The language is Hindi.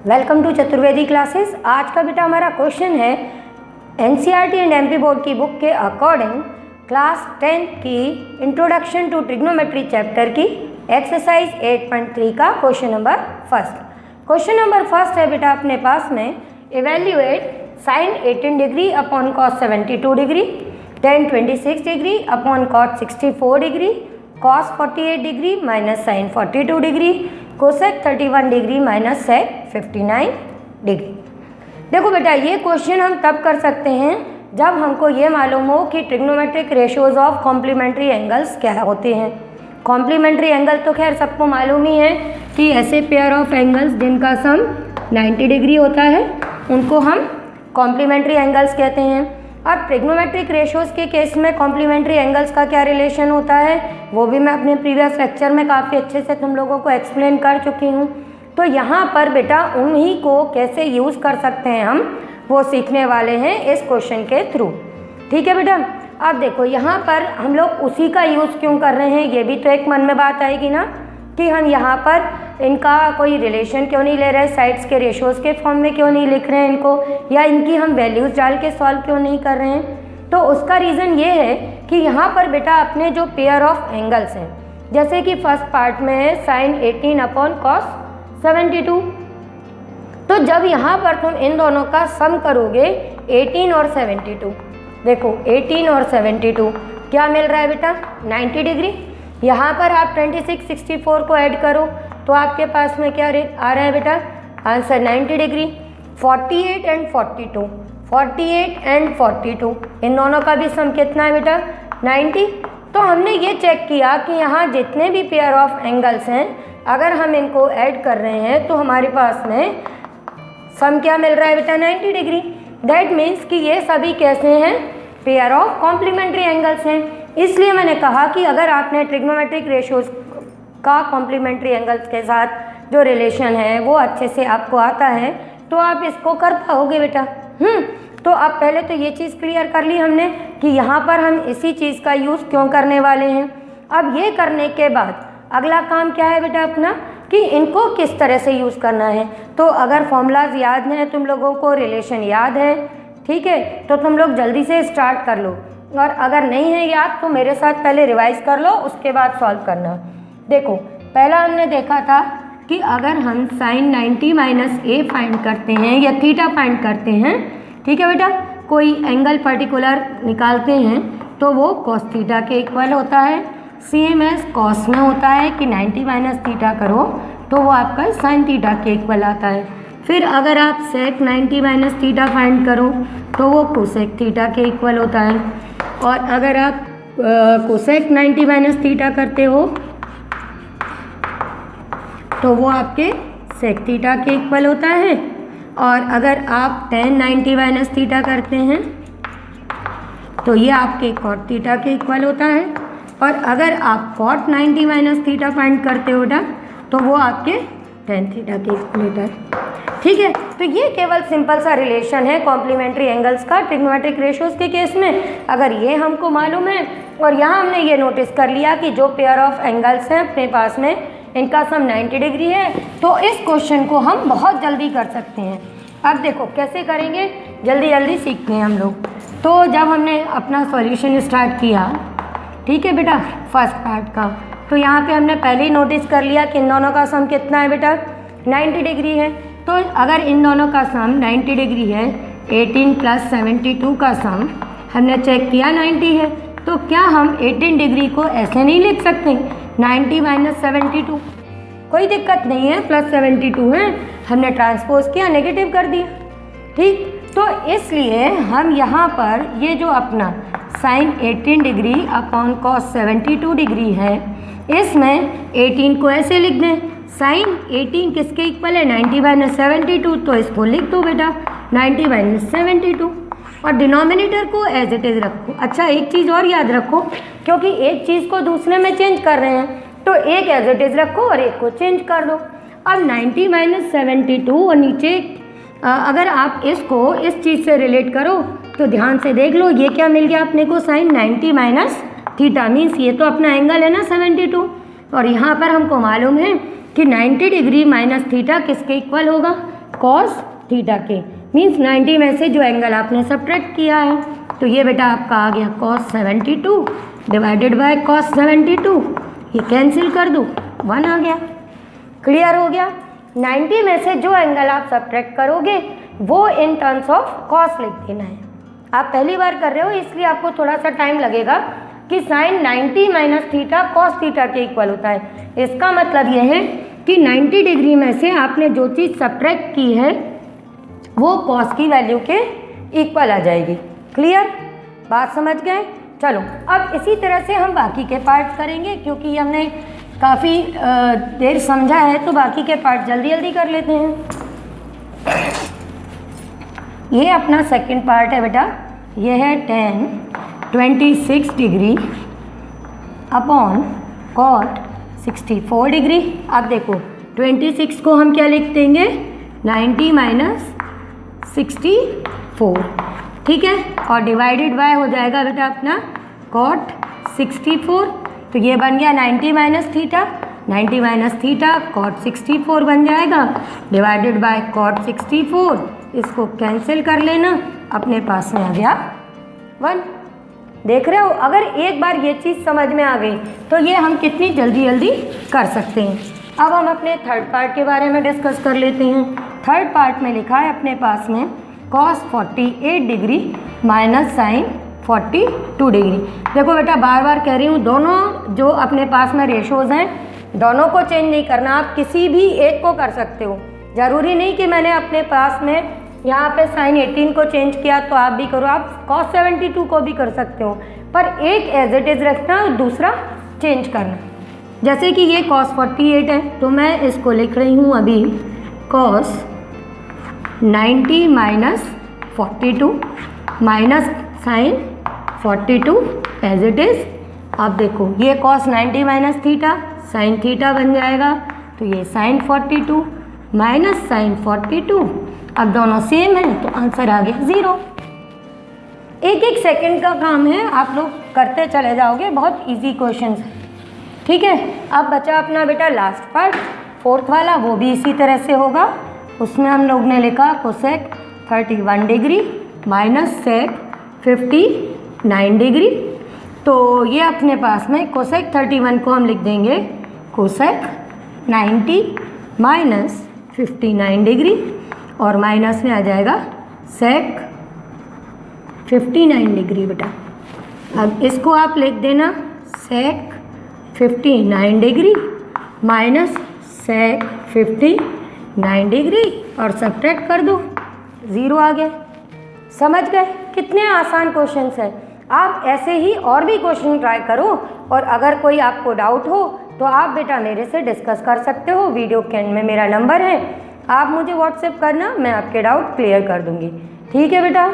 Welcome to Chaturvedi classes. आज का बेटा हमारा क्वेश्चन है एनसीईआरटी एंड एमपी बोर्ड की बुक के अकॉर्डिंग क्लास 10 की इंट्रोडक्शन टू ट्रिग्नोमेट्री चैप्टर की एक्सरसाइज 8.3 का question number first. Question number first है बेटा अपने पास में evaluate sine 18 degree upon cos 72 degree, tan 26 degree upon cot 64 degree, cos 48 degree minus sine 42 degree, cosec 31 degree minus sec 59 degree. देखो बेटा ये क्वेश्चन हम तब कर सकते हैं जब हमको ये मालूम हो कि trigonometric ratios of complementary angles क्या होते हैं। कॉम्प्लीमेंट्री एंगल तो खैर सबको मालूम ही है कि ऐसे पेयर ऑफ एंगल्स जिनका सम 90 डिग्री होता है उनको हम कॉम्प्लीमेंट्री एंगल्स कहते हैं। अब ट्रिग्नोमेट्रिक रेशियोज के केस में कॉम्प्लीमेंट्री एंगल्स का क्या रिलेशन होता है वो भी मैं अपने प्रीवियस लेक्चर में काफ़ी अच्छे से तुम लोगों को एक्सप्लेन कर चुकी हूँ। तो यहाँ पर बेटा उन्हीं को कैसे यूज़ कर सकते हैं हम वो सीखने वाले हैं इस क्वेश्चन के थ्रू। ठीक है बेटा। अब देखो यहाँ पर हम लोग उसी का यूज़ क्यों कर रहे हैं ये भी तो एक मन में बात आएगी ना कि हम यहाँ पर इनका कोई रिलेशन क्यों नहीं ले रहे, साइड्स के रेशियोज़ के फॉर्म में क्यों नहीं लिख रहे हैं इनको, या इनकी हम वैल्यूज़ डाल के सॉल्व क्यों नहीं कर रहे हैं। तो उसका रीज़न ये है कि यहाँ पर बेटा अपने जो पेयर ऑफ एंगल्स हैं जैसे कि फर्स्ट पार्ट में है साइन 18 अपॉन कॉस 72, तो जब यहाँ पर तुम इन दोनों का सम करोगे 18 और 72, देखो 18 और 72 क्या मिल रहा है बेटा 90 डिग्री। यहाँ पर आप 26 64 को ऐड करो तो आपके पास में क्या आ रहा है बेटा आंसर 90 डिग्री। 48 एंड 42, 48 एंड 42 इन दोनों का भी सम कितना है बेटा 90। तो हमने ये चेक किया कि यहाँ जितने भी पेयर ऑफ एंगल्स हैं अगर हम इनको ऐड कर रहे हैं तो हमारे पास में सम क्या मिल रहा है बेटा 90 डिग्री। दैट मीन्स कि ये सभी कैसे हैं पेयर ऑफ कॉम्प्लीमेंट्री एंगल्स हैं। इसलिए मैंने कहा कि अगर आपने ट्रिग्नोमेट्रिक रेशियोज का कॉम्प्लीमेंट्री एंगल्स के साथ जो रिलेशन है वो अच्छे से आपको आता है तो आप इसको कर पाओगे बेटा। तो अब पहले तो ये चीज़ क्लियर कर ली हमने कि यहाँ पर हम इसी चीज़ का यूज़ क्यों करने वाले हैं। अब ये करने के बाद अगला काम क्या है बेटा अपना कि इनको किस तरह से यूज़ करना है। तो अगर फॉर्मूलाज याद हैं तुम लोगों को, रिलेशन याद है, ठीक है, तो तुम लोग जल्दी से स्टार्ट कर लो, और अगर नहीं है याद तो मेरे साथ पहले रिवाइज कर लो उसके बाद सॉल्व करना। देखो पहला हमने देखा था कि अगर हम साइन 90 माइनस ए फाइंड करते हैं या थीटा फाइंड करते हैं, ठीक है बेटा, कोई एंगल पर्टिकुलर निकालते हैं तो वो कॉस थीटा के इक्वल होता है। सेम एज कॉस में होता है कि 90 माइनस थीटा करो तो वो आपका साइन थीटा के इक्वल आता है। फिर अगर आप सेक 90 माइनस थीटा फाइंड करो तो वो कोसेक थीटा के इक्वल होता है। और अगर आप कोसेक 90 माइनस थीटा करते हो तो वो आपके सेक थीटा के इक्वल होता है। और अगर आप टेन 90 माइनस थीटा करते हैं तो ये आपके कॉट थीटा के इक्वल होता है। और अगर आप कॉट 90 माइनस थीटा फाइंड करते हो ना तो वो आपके टेन थीटा के इक्वल होता है। ठीक है, तो ये केवल सिंपल सा रिलेशन है कॉम्प्लीमेंट्री एंगल्स का ट्रिग्नोमेट्रिक रेशियोज के केस में। अगर ये हमको मालूम है और यहाँ हमने ये नोटिस कर लिया कि जो पेयर ऑफ एंगल्स हैं अपने पास में इनका सम 90 डिग्री है तो इस क्वेश्चन को हम बहुत जल्दी कर सकते हैं। अब देखो कैसे करेंगे, जल्दी जल्दी सीखते हैं हम लोग। तो जब हमने अपना सॉल्यूशन स्टार्ट किया, ठीक है बेटा, फर्स्ट पार्ट का, तो यहाँ पे हमने पहले ही नोटिस कर लिया कि इन दोनों का सम कितना है बेटा 90 डिग्री है। तो अगर इन दोनों का सम 90 डिग्री है, 18 प्लस 72 का सम हमने चेक किया 90 है, तो क्या हम 18 डिग्री को ऐसे नहीं लिख सकते 90 माइनस 72, कोई दिक्कत नहीं है, प्लस 72 है, हमने ट्रांसपोज किया, नेगेटिव कर दिया। ठीक, तो इसलिए हम यहाँ पर ये जो अपना sine 18 degree upon cos 72 degree है इसमें 18 को ऐसे लिख दें, साइन 18 किसके इक्वल है 90 माइनस 72, तो इसको लिख दो बेटा 90 माइनस 72 और डिनोमिनेटर को एज इट इज़ रखो। अच्छा एक चीज़ और याद रखो, क्योंकि एक चीज़ को दूसरे में चेंज कर रहे हैं तो एक एज इट इज़ रखो और एक को चेंज कर दो। अब 90 माइनस 72 और नीचे अगर आप इसको इस चीज़ से रिलेट करो तो ध्यान से देख लो, ये क्या मिल गया अपने को साइन 90 माइनस थीटा, मीन्स ये तो अपना एंगल है ना 72, और यहाँ पर हमको मालूम है कि 90 डिग्री माइनस थीटा किसके इक्वल होगा, कॉस थीटा के। मीन्स 90 में से जो एंगल आपने सब्ट्रैक्ट किया है, तो ये बेटा आपका आ गया कॉस 72 डिवाइडेड बाय कॉस 72। ये कैंसिल कर दूँ, 1 आ गया। क्लियर हो गया। 90 में से जो एंगल आप सब्ट्रैक्ट करोगे वो इन टर्म्स ऑफ कॉस लिख देना है। आप पहली बार कर रहे हो इसलिए आपको थोड़ा सा टाइम लगेगा कि sine 90 minus theta cos theta के इक्वल होता है। इसका मतलब यह है कि 90 डिग्री में से आपने जो चीज़ सब्ट्रैक्ट की है वो कॉस की वैल्यू के इक्वल आ जाएगी। क्लियर, बात समझ गए। चलो अब इसी तरह से हम बाकी के पार्ट करेंगे, क्योंकि हमने काफ़ी देर समझा है तो बाकी के पार्ट जल्दी जल्दी कर लेते हैं। ये अपना सेकंड पार्ट है बेटा, ये है tan 26 degree upon cot 64 degree. अब देखो 26 को हम क्या लिख देंगे, 90 माइनस 64, ठीक है, और डिवाइडेड बाय हो जाएगा बेटा अपना कॉट 64। तो ये बन गया 90 minus theta, 90 minus theta cot 64 बन जाएगा डिवाइडेड बाय कॉट 64। इसको कैंसिल कर लेना, अपने पास में आ गया 1। देख रहे हो, अगर एक बार ये चीज़ समझ में आ गई तो ये हम कितनी जल्दी जल्दी कर सकते हैं। अब हम अपने थर्ड पार्ट के बारे में डिस्कस कर लेते हैं। थर्ड पार्ट में लिखा है अपने पास में cos 48 degree minus sine 42 degree. देखो बेटा बार बार कह रही हूँ, दोनों जो अपने पास में रेशोज़ हैं दोनों को चेंज नहीं करना, आप किसी भी एक को कर सकते हो। ज़रूरी नहीं कि मैंने अपने पास में यहाँ पे साइन 18 को चेंज किया तो आप भी करो, आप कॉस 72 को भी कर सकते हो, पर एक एज इट इज़ रखना और दूसरा चेंज करना। जैसे कि ये कॉस 48 है तो मैं इसको लिख रही हूँ अभी cos 90 minus 42 minus sine 42 as it is. अब देखो ये cos 90 minus theta sine theta बन जाएगा, तो ये साइन 42 माइनस साइन 42। अब दोनों सेम है तो आंसर आ गया 0। एक एक सेकंड का काम है, आप लोग करते चले जाओगे, बहुत इजी क्वेश्चंस है, ठीक है। अब बचा अपना बेटा लास्ट पार्ट, फोर्थ वाला, वो भी इसी तरह से होगा। उसमें हम लोग ने लिखा cosec 31 degree minus sec 59 degree. तो ये अपने पास में कोसेक 31 को हम लिख देंगे कोसेक 90 माइनस 59 डिग्री, और माइनस में आ जाएगा सेक 59 डिग्री बेटा। अब इसको आप लिख देना सेक 59 डिग्री माइनस सेक 59 डिग्री और सब्ट्रैक्ट कर दो, 0 आ गया। समझ गए, कितने आसान क्वेश्चंस हैं। आप ऐसे ही और भी क्वेश्चन ट्राई करो, और अगर कोई आपको डाउट हो तो आप बेटा मेरे से डिस्कस कर सकते हो। वीडियो के एंड में मेरा नंबर है, आप मुझे व्हाट्सएप करना, मैं आपके डाउट क्लियर कर दूंगी। ठीक है बेटा।